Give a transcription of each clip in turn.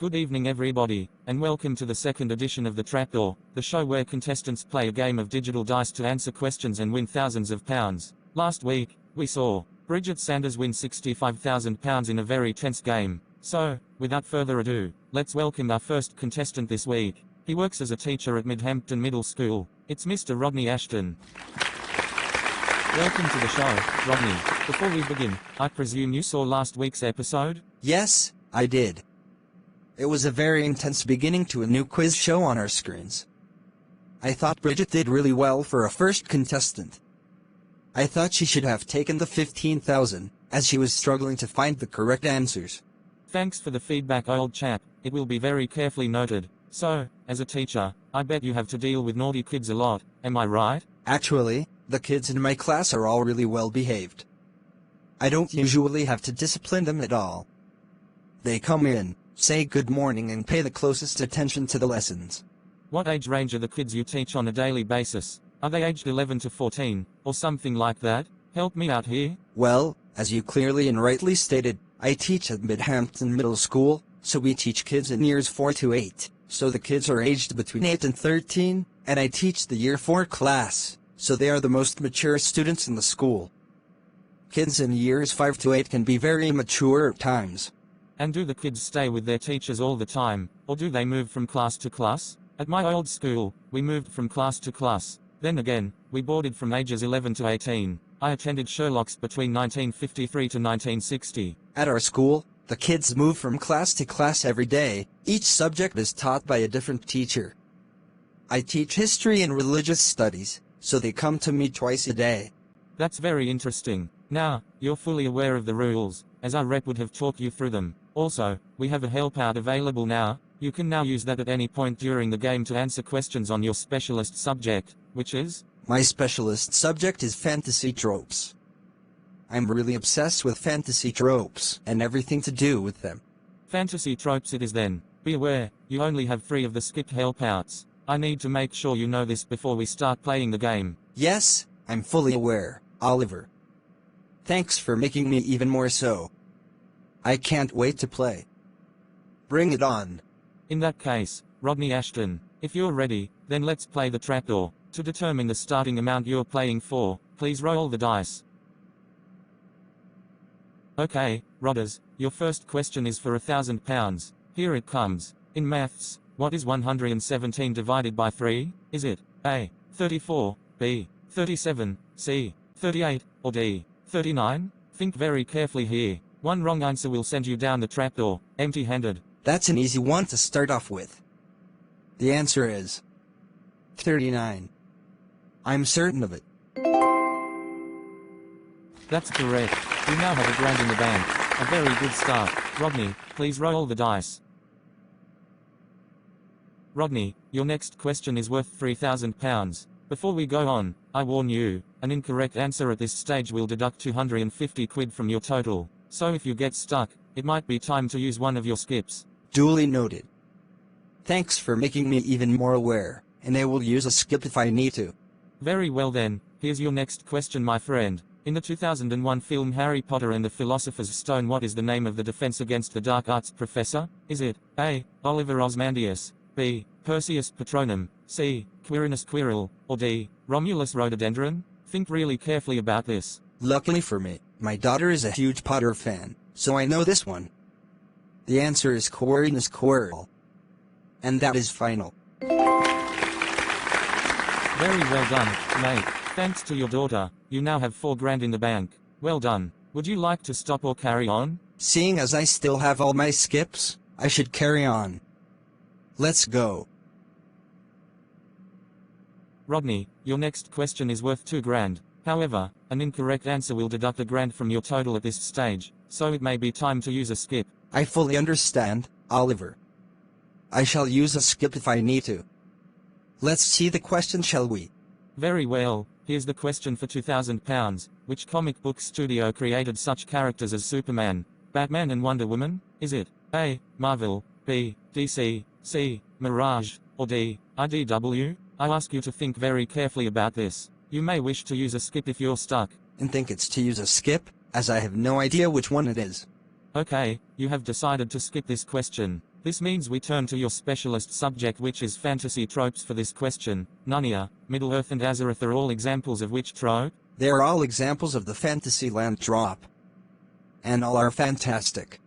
Good evening everybody, and welcome to the second edition of the Trapdoor, the show where contestants play a game of digital dice to answer questions and win thousands of pounds. Last week, we saw Bridget Sanders win £65,000 in a very tense game. So, without further ado, let's welcome our first contestant this week. He works as a teacher at Midhampton Middle School. It's Mr. Rodney Ashton. Welcome to the show, Rodney. Before we begin, I presume you saw last week's episode? Yes, I did. It was a very intense beginning to a new quiz show on our screens. I thought Bridget did really well for a first contestant. I thought she should have taken the 15,000, as she was struggling to find the correct answers. Thanks for the feedback, old chap. It will be very carefully noted. So, as a teacher, I bet you have to deal with naughty kids a lot, am I right? Actually, the kids in my class are all really well behaved. I don't usually have to discipline them at all. They come in, say good morning and pay the closest attention to the lessons. What age range are the kids you teach on a daily basis? Are they aged 11 to 14, or something like that? Help me out here. Well, as you clearly and rightly stated, I teach at Midhampton Middle School, so we teach kids in years 4 to 8, so the kids are aged between 8 and 13, and I teach the year 4 class, so they are the most mature students in the school. Kids in years 5 to 8 can be very immature at times. And do the kids stay with their teachers all the time, or do they move from class to class? At my old school, we moved from class to class. Then again, we boarded from ages 11 to 18. I attended Sherlock's between 1953 to 1960. At our school, the kids move from class to class every day. Each subject is taught by a different teacher. I teach history and religious studies, so they come to me twice a day. That's very interesting. Now, you're fully aware of the rules, as our rep would have talked you through them. Also, we have a help out available now. You can now use that at any point during the game to answer questions on your specialist subject, which is? My specialist subject is fantasy tropes. I'm really obsessed with fantasy tropes and everything to do with them. Fantasy tropes it is then. Be aware, you only have 3 of the skipped help outs. I need to make sure you know this before we start playing the game. Yes, I'm fully aware, Oliver. Thanks for making me even more so. I can't wait to play. Bring it on. In that case, Rodney Ashton, if you're ready, then let's play the Trapdoor. To determine the starting amount you're playing for, please roll the dice. Okay, Rodders, your first question is for £1,000. Here it comes. In maths, what is 117 divided by 3? Is it A, 34, B, 37, C, 38, or D, 39? Think very carefully here. One wrong answer will send you down the trapdoor, empty-handed. That's an easy one to start off with. The answer is 39. I'm certain of it. That's correct. You now have £1,000 in the bank. A very good start. Rodney, please roll the dice. Rodney, your next question is worth £3,000. Before we go on, I warn you, an incorrect answer at this stage will deduct 250 quid from your total. So if you get stuck, it might be time to use one of your skips. Duly noted. Thanks for making me even more aware, and I will use a skip if I need to. Very well then, here's your next question, my friend. In the 2001 film Harry Potter and the Philosopher's Stone, what is the name of the defense against the dark arts professor? Is it A, Oliver Ozymandias, B, Perseus Patronum, C, Quirinus Quirrell, or D, Romulus Rhododendron? Think really carefully about this. Luckily for me, my daughter is a huge Potter fan, so I know this one. The answer is Quirinus Quirrell. And that is final. Very well done, mate. Thanks to your daughter, you now have £4,000 in the bank. Well done. Would you like to stop or carry on? Seeing as I still have all my skips, I should carry on. Let's go. Rodney, your next question is worth £2,000. However, an incorrect answer will deduct £1,000 from your total at this stage, so it may be time to use a skip. I fully understand, Oliver. I shall use a skip if I need to. Let's see the question, shall we? Very well, here's the question for £2,000. Which comic book studio created such characters as Superman, Batman and Wonder Woman? Is it A, Marvel, B, DC, C, Mirage, or D, IDW? I ask you to think very carefully about this. You may wish to use a skip if you're stuck. And think it's to use a skip, as I have no idea which one it is. Okay, you have decided to skip this question. This means we turn to your specialist subject, which is fantasy tropes for this question. Narnia, Middle-earth and Azeroth are all examples of which trope? They are all examples of the Fantasyland drop. And all are fantastic.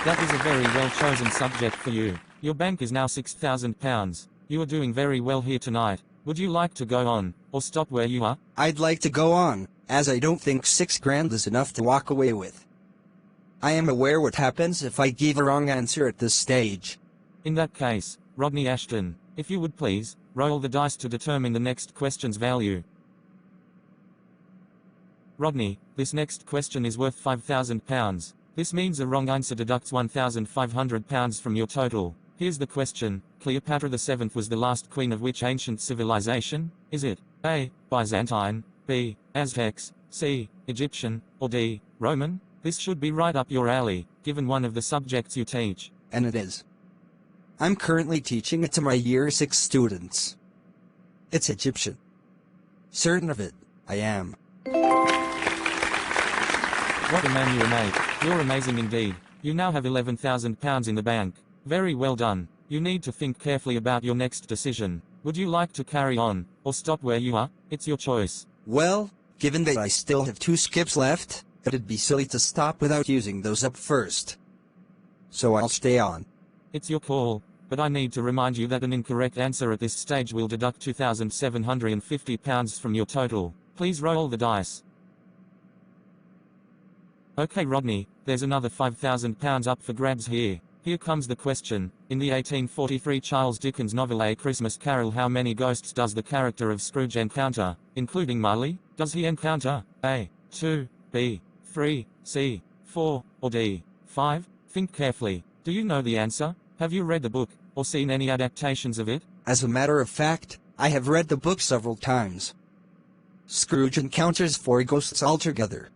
That is a very well-chosen subject for you. Your bank is now £6,000. You are doing very well here tonight. Would you like to go on, or stop where you are? I'd like to go on, as I don't think 6 grand is enough to walk away with. I am aware what happens if I give a wrong answer at this stage. In that case, Rodney Ashton, if you would please, roll the dice to determine the next question's value. Rodney, this next question is worth £5,000. This means a wrong answer deducts £1,500 from your total. Here's the question: Cleopatra VII was the last queen of which ancient civilization? Is it A. Byzantine, B. Aztecs, C. Egyptian, or D. Roman? This should be right up your alley, given one of the subjects you teach. And it is. I'm currently teaching it to my Year 6 students. It's Egyptian. Certain of it, I am. What a man you are, mate. You're amazing indeed. You now have £11,000 in the bank. Very well done. You need to think carefully about your next decision. Would you like to carry on, or stop where you are? It's your choice. Well, given that I still have 2 skips left, it'd be silly to stop without using those up first. So I'll stay on. It's your call, but I need to remind you that an incorrect answer at this stage will deduct £2,750 from your total. Please roll the dice. Okay Rodney, there's another £5,000 up for grabs here. Here comes the question. In the 1843 Charles Dickens novel A Christmas Carol, how many ghosts does the character of Scrooge encounter, including Marley? Does he encounter A. 2, B. 3, C. 4, or D. 5? Think carefully. Do you know the answer? Have you read the book, or seen any adaptations of it? As a matter of fact, I have read the book several times. Scrooge encounters 4 ghosts altogether.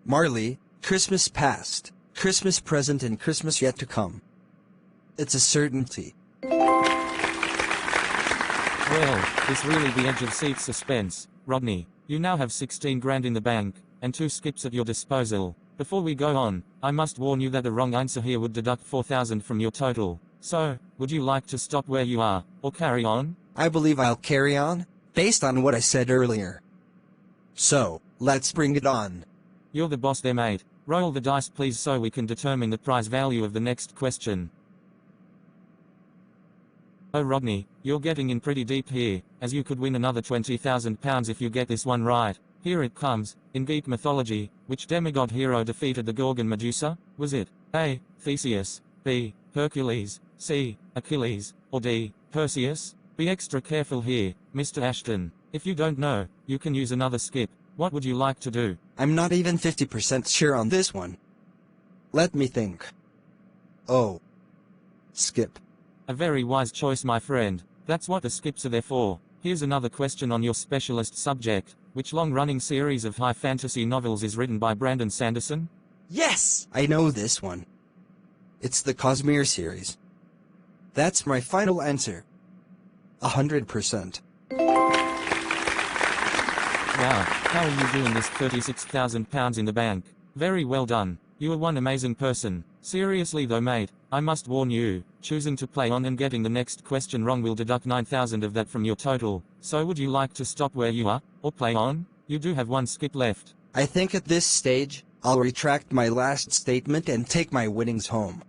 Marley, Christmas past, Christmas present, and Christmas yet to come. It's a certainty. Well, this really the edge of seat suspense. Rodney, you now have 16 grand in the bank, and 2 skips at your disposal. Before we go on, I must warn you that a wrong answer here would deduct 4,000 from your total. So, would you like to stop where you are, or carry on? I believe I'll carry on, based on what I said earlier. So, let's bring it on. You're the boss there, mate. Roll the dice please so we can determine the prize value of the next question. Oh Rodney, you're getting in pretty deep here, as you could win another £20,000 if you get this one right. Here it comes. In Greek mythology, which demigod hero defeated the Gorgon Medusa? Was it A. Theseus, B. Hercules, C. Achilles, or D. Perseus? Be extra careful here, Mr. Ashton. If you don't know, you can use another skip. What would you like to do? I'm not even 50% sure on this one. Let me think. Oh. Skip. A very wise choice, my friend. That's what the skips are there for. Here's another question on your specialist subject. Which long-running series of high fantasy novels is written by Brandon Sanderson? Yes! I know this one. It's the Cosmere series. That's my final answer. 100%. Wow, how are you doing this £36,000 in the bank? Very well done. You are one amazing person. Seriously though mate, I must warn you, choosing to play on and getting the next question wrong will deduct 9,000 of that from your total. So would you like to stop where you are, or play on? You do have 1 skip left. I think at this stage, I'll retract my last statement and take my winnings home.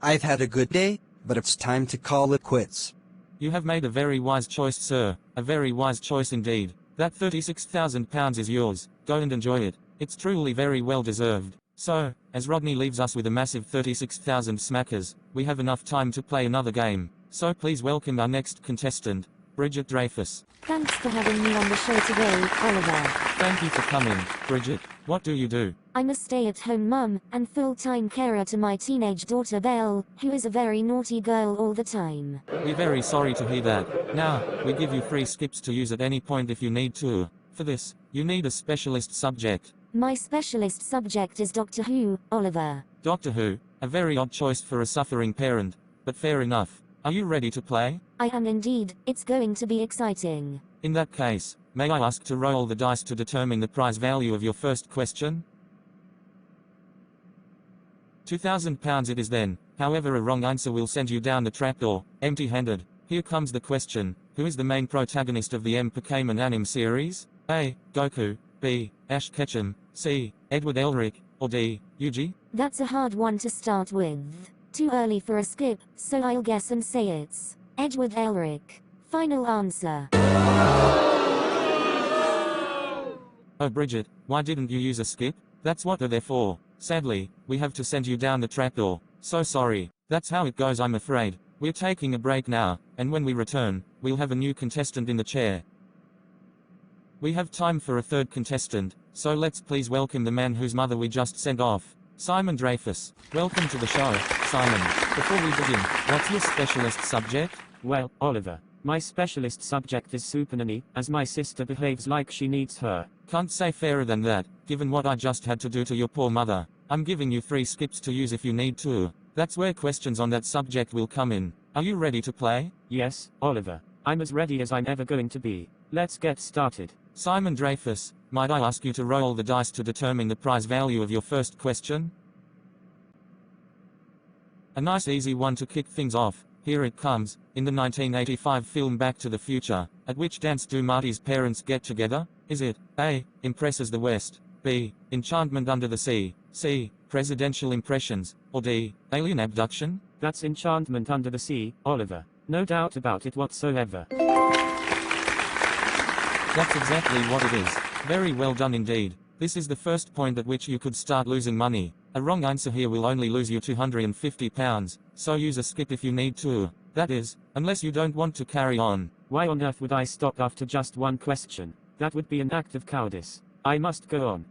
I've had a good day, but it's time to call it quits. You have made a very wise choice, sir. A very wise choice indeed. That £36,000 is yours. Go and enjoy it. It's truly very well deserved. So, as Rodney leaves us with a massive 36,000 smackers, we have enough time to play another game. So please welcome our next contestant, Bridget Dreyfus. Thanks for having me on the show today, Oliver. Thank you for coming, Bridget. What do you do? I'm a stay-at-home mum, and full-time carer to my teenage daughter Belle, who is a very naughty girl all the time. We're very sorry to hear that. Now, we give you 3 skips to use at any point if you need to. For this, you need a specialist subject. My specialist subject is Doctor Who, Oliver. Doctor Who, a very odd choice for a suffering parent, but fair enough. Are you ready to play? I am indeed. It's going to be exciting. In that case, may I ask to roll the dice to determine the prize value of your first question? £2,000 it is then. However, a wrong answer will send you down the trapdoor, empty-handed. Here comes the question. Who is the main protagonist of the M. Pokemon anime series? A. Goku. B. Ash Ketchum. C. Edward Elric. Or D. Yuji? That's a hard one to start with. Too early for a skip, so I'll guess and say it's Edward Elric. Final answer. Oh Bridget, why didn't you use a skip? That's what they're there for. Sadly, we have to send you down the trapdoor. So sorry. That's how it goes, I'm afraid. We're taking a break now, and when we return, we'll have a new contestant in the chair. We have time for a third contestant, so let's please welcome the man whose mother we just sent off. Simon Dreyfus. Welcome to the show, Simon. Before we begin, what's your specialist subject? Well, Oliver, my specialist subject is Supernanny, as my sister behaves like she needs her. Can't say fairer than that, given what I just had to do to your poor mother. I'm giving you 3 skips to use if you need to. That's where questions on that subject will come in. Are you ready to play? Yes, Oliver. I'm as ready as I'm ever going to be. Let's get started. Simon Dreyfus, might I ask you to roll the dice to determine the prize value of your first question? A nice easy one to kick things off. Here it comes. In the 1985 film Back to the Future, at which dance do Marty's parents get together? Is it A. Impresses the West, B. Enchantment Under the Sea, C. Presidential Impressions, or D. Alien Abduction? That's Enchantment Under the Sea, Oliver. No doubt about it whatsoever. That's exactly what it is. Very well done indeed. This is the first point at which you could start losing money. A wrong answer here will only lose you £250, so use a skip if you need to. That is, unless you don't want to carry on. Why on earth would I stop after just one question? That would be an act of cowardice. I must go on.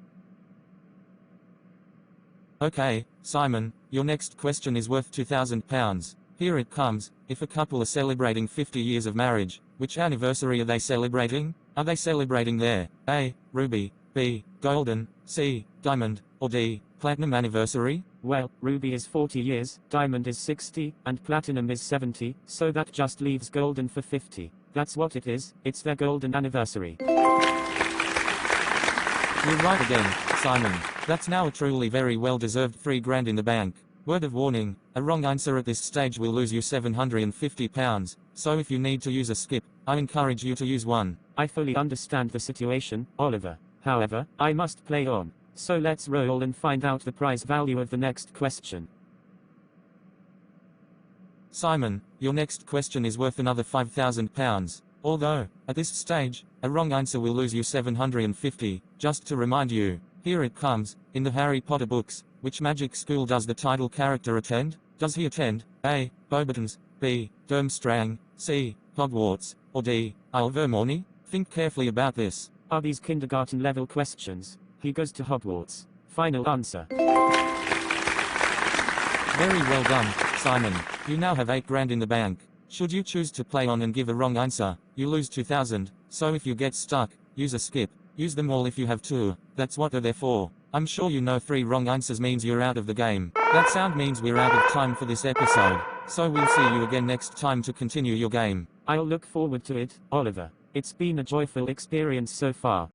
Okay, Simon, your next question is worth £2,000. Here it comes. If a couple are celebrating 50 years of marriage, which anniversary are they celebrating? Are they celebrating their A. Ruby, B. Golden, C. Diamond, or D. Platinum anniversary? Well, Ruby is 40 years, Diamond is 60, and Platinum is 70, so that just leaves Golden for 50. That's what it is, it's their golden anniversary. You're right again, Simon. That's now a truly very well-deserved £3,000 in the bank. Word of warning, a wrong answer at this stage will lose you £750, so if you need to use a skip, I encourage you to use one. I fully understand the situation, Oliver. However, I must play on. So let's roll and find out the prize value of the next question. Simon, your next question is worth another £5,000. Although, at this stage, a wrong answer will lose you £750. Just to remind you, here it comes. In the Harry Potter books, which magic school does the title character attend? Does he attend A. Beauxbatons, B. Durmstrang, C. Hogwarts, or D. Ilvermorny? Think carefully about this. Are these kindergarten level questions? He goes to Hogwarts. Final answer. Very well done, Simon. You now have £8,000 in the bank. Should you choose to play on and give a wrong answer, you lose £2,000. So if you get stuck, use a skip. Use them all if you have to. That's what they're there for. I'm sure you know 3 wrong answers means you're out of the game. That sound means we're out of time for this episode. So we'll see you again next time to continue your game. I'll look forward to it, Oliver. It's been a joyful experience so far.